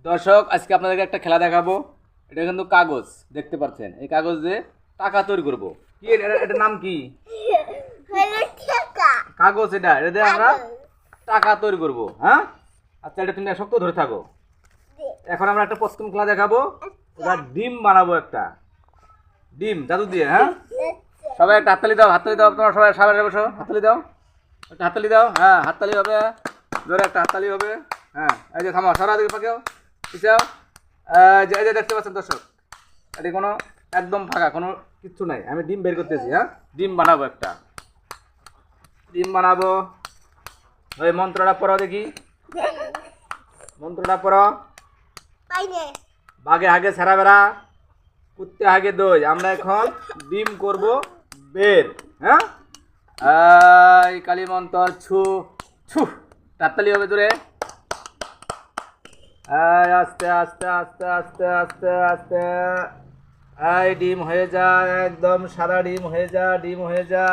দর্শক আজকে আপনাদেরকে একটা খেলা দেখাবো। এটা কিন্তু কাগজ দেখতে পাচ্ছেন, এই কাগজ দিয়ে টাকা তৈরি করব। কি এটার নাম কি? কাগজ। এটা দিয়ে আমরা টাকা তৈরি করব। হ্যাঁ, আচ্ছা এটা তুমি শক্ত ধরে থাকো। এখন আমরা একটা প্রথম খেলা দেখাবো। ওটা ডিম বানাবো, একটা ডিম জাদু দিয়ে। হ্যাঁ, সবাই একটা হাততালি দাও, হাততালি দাও। তোমার সবাই সবাই বসো, হাততালি দাও, একটা হাততালি দাও। হ্যাঁ, হাততালি হবে, জোরে একটা হাততালি হবে। হ্যাঁ, এই যে থামো, সারা দিকে পাকেও পিছাও। এই যে দেখতে পাচ্ছেন দর্শক, এটি কোনো একদম ফাঁকা, কোনো কিচ্ছু নাই। আমি ডিম বের করতেছি। হ্যাঁ, ডিম বানাবো, একটা ডিম বানাবো। ওই মন্ত্রটা পড়ো দেখি, মন্ত্রটা পড়ো। বাঘে আগে সারা বেড়া, কুত্তে আগে দই। আমরা এখন ডিম করব বের। হ্যাঁ, এই কালী মন্ত্র ছু ছু, তাড়াতাড়ি হবে জোরে। আস্তে আস্তে আস্তে আস্তে আস্তে আস্তে। এই ডিম হয়ে যা, একদম সাদা ডিম হয়ে যা, ডিম হয়ে যা,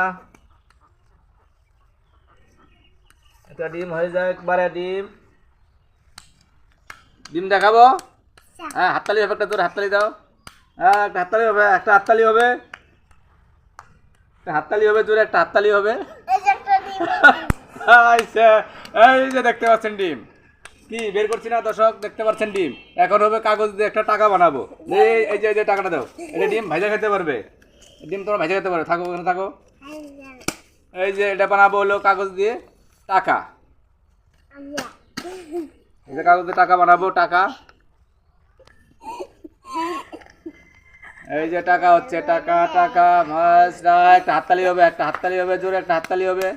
একটা ডিম হয়ে যা একবারে। ডিম ডিম দেখাবো। হ্যাঁ, হাততালি হবে, একটা তোর হাততালি দাও। হ্যাঁ, একটা হাততালি হবে, একটা হাততালি হবে, একটা হাততালি হবে জোরে, একটা হাততালি হবে। এই যে দেখতে পাচ্ছেন ডিম, কি বের করছি না দর্শক, দেখতে পাচ্ছেন ডিম। এখন হবে কাগজ দিয়ে একটা টাকা বানাবো। এই যে টাকাটা দাও, এটা ডিম ভাজা খেতে পারবে, ডিম তোমরা ভাজা খেতে পারবে। থাকো ওখানে থাকো। এই যে এটা বানাবো হলো কাগজ দিয়ে টাকা। এই যে কাগজ দিয়ে টাকা বানাবো, টাকা। এই যে টাকা হচ্ছে, টাকা টাকা। একটা হাততালি হবে, একটা হাততালি হবে জোরে, একটা হাততালি হবে।